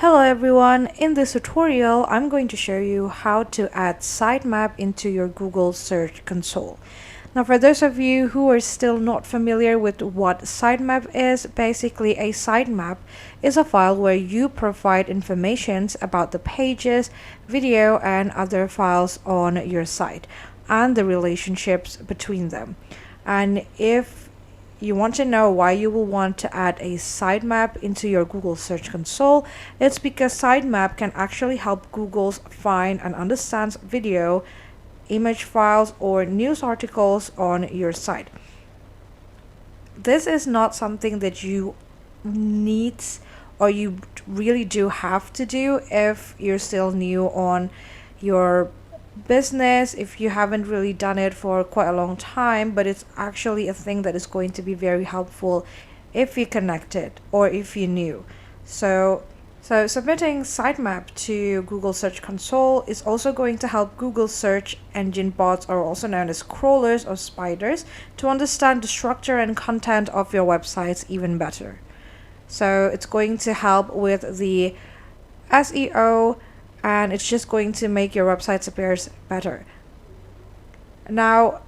Hello everyone, in this tutorial I'm going to show you how to add sitemap into your Google Search Console. Now for those of you who are still not familiar with what sitemap is, basically a sitemap is a file where you provide information about the pages, video and other files on your site and the relationships between them. And if you want to know why you will want to add a sitemap into your Google Search Console, it's because sitemap can actually help Google find and understand video, image files, or news articles on your site. This is not something that you need or you really do have to do if you're still new on your business, if you haven't really done it for quite a long time, but it's actually a thing that is going to be very helpful if you connected or if you knew. So submitting sitemap to Google Search Console is also going to help Google search engine bots, or also known as crawlers or spiders, to understand the structure and content of your websites even better. So it's going to help with the SEO, and it's just going to make your websites appear better. Now,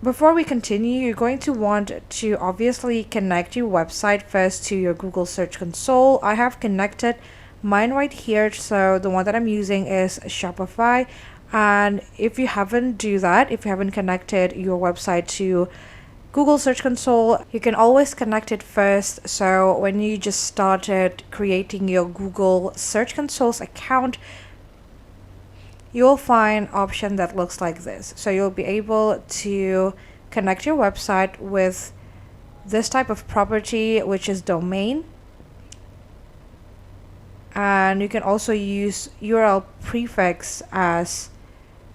before we continue, you're going to want to obviously connect your website first to your Google Search Console. I have connected mine right here, so the one that I'm using is Shopify. And if you haven't connected your website to Google Search Console, you can always connect it first. So when you just started creating your Google Search Console's account, you'll find an option that looks like this. So you'll be able to connect your website with this type of property, which is domain. And you can also use URL prefix as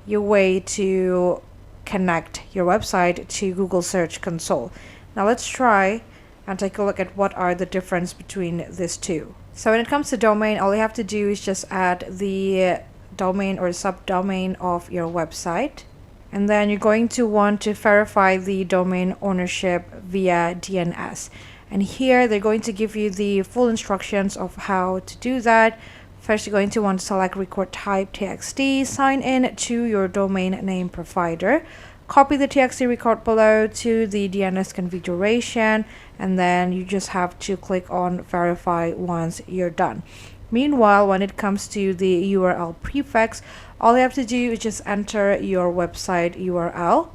your way to connect your website to Google Search Console. Now let's try and take a look at what are the difference between these two. So when it comes to domain, all you have to do is just add the domain or subdomain of your website, and then you're going to want to verify the domain ownership via DNS. And here they're going to give you the full instructions of how to do that. First, you're going to want to select record type TXT, sign in to your domain name provider, copy the TXT record below to the DNS configuration, and then you just have to click on verify once you're done. Meanwhile, when it comes to the URL prefix, all you have to do is just enter your website URL,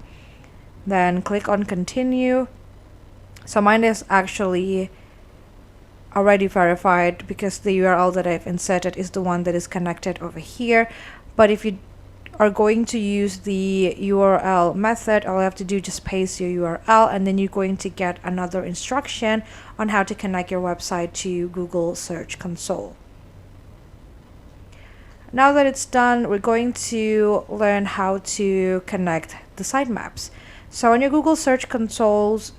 then click on continue. So mine is actually already verified because the URL that I've inserted is the one that is connected over here. But if you are going to use the URL method, all you have to do is just paste your URL, and then you're going to get another instruction on how to connect your website to Google Search Console. Now that it's done, we're going to learn how to connect the sitemaps. So on your Google Search Console's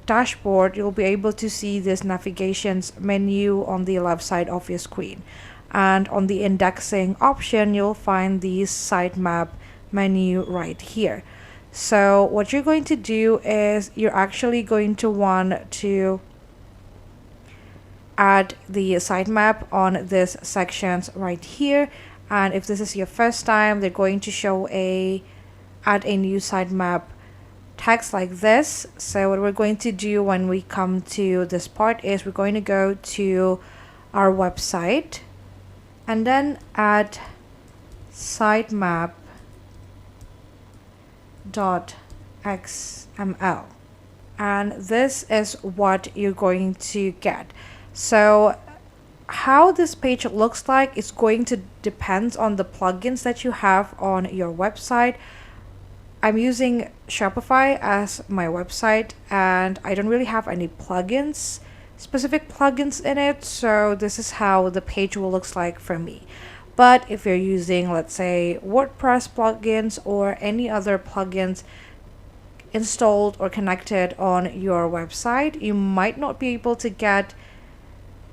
dashboard, you'll be able to see this navigations menu on the left side of your screen, and on the indexing option you'll find the sitemap menu right here. So what you're going to do is you're actually going to want to add the sitemap on this sections right here, and if this is your first time, they're going to show add a new sitemap text like this. So what we're going to do when we come to this part is we're going to go to our website and then add sitemap.xml, and this is what you're going to get. So how this page looks like is going to depend on the plugins that you have on your website. I'm using Shopify as my website, and I don't really have any specific plugins in it, so this is how the page will look like for me. But if you're using, let's say, WordPress plugins or any other plugins installed or connected on your website, you might not be able to get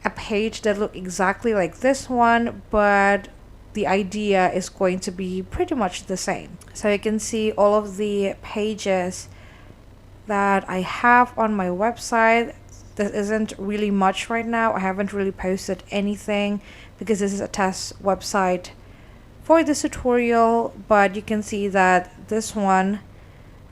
a page that looks exactly like this one, but the idea is going to be pretty much the same. So you can see all of the pages that I have on my website. This isn't really much right now. I haven't really posted anything because this is a test website for this tutorial, but you can see that this one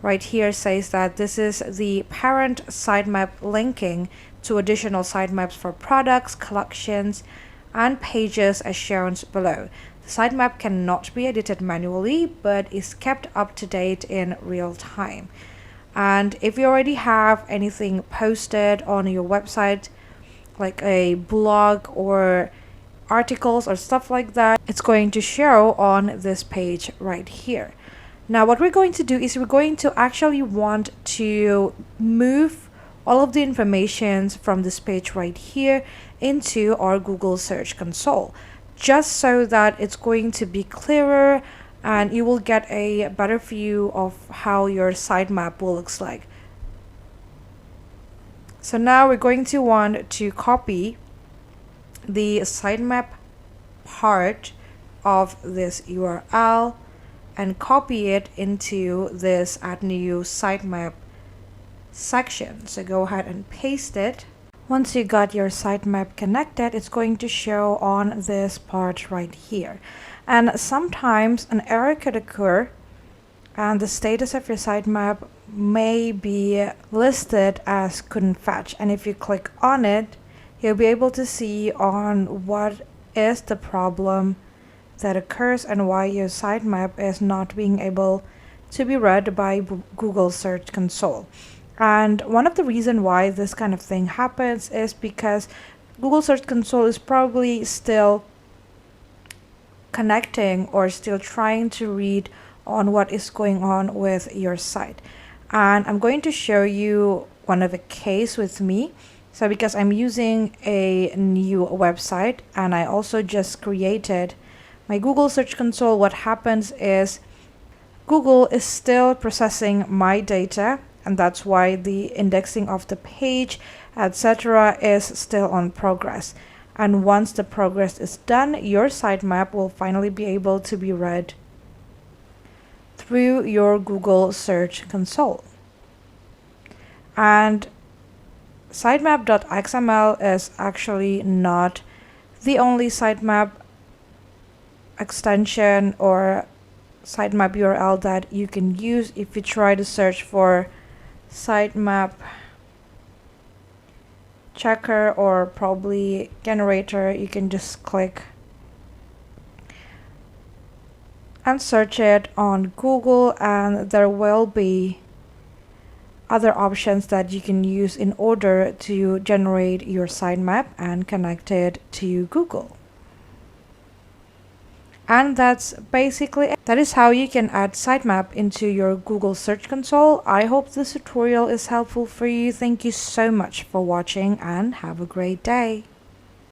right here says that this is the parent sitemap linking to additional sitemaps for products, collections, and pages as shown below. The sitemap cannot be edited manually, but is kept up to date in real time. And if you already have anything posted on your website, like a blog or articles or stuff like that, it's going to show on this page right here. Now what we're going to do is we're going to actually want to move all of the information from this page right here into our Google Search Console, just so that it's going to be clearer and you will get a better view of how your sitemap will look like. So now we're going to want to copy the sitemap part of this URL and copy it into this Add New Sitemap section. So go ahead and paste it. Once you got your sitemap connected, it's going to show on this part right here. And sometimes an error could occur and the status of your sitemap may be listed as couldn't fetch. And if you click on it, you'll be able to see on what is the problem that occurs and why your sitemap is not being able to be read by Google Search Console. And one of the reasons why this kind of thing happens is because Google Search Console is probably still connecting or still trying to read on what is going on with your site. And I'm going to show you one of a case with me. So because I'm using a new website and I also just created my Google Search Console, what happens is Google is still processing my data, and that's why the indexing of the page, etc., is still on progress. And once the progress is done, your sitemap will finally be able to be read through your Google Search Console. And sitemap.xml is actually not the only sitemap extension or sitemap URL that you can use. If you try to search for sitemap checker or probably generator, you can just click and search it on Google, and there will be other options that you can use in order to generate your sitemap and connect it to Google. And that's basically it. That is how you can add sitemap into your Google Search Console. I hope this tutorial is helpful for you. Thank you so much for watching and have a great day.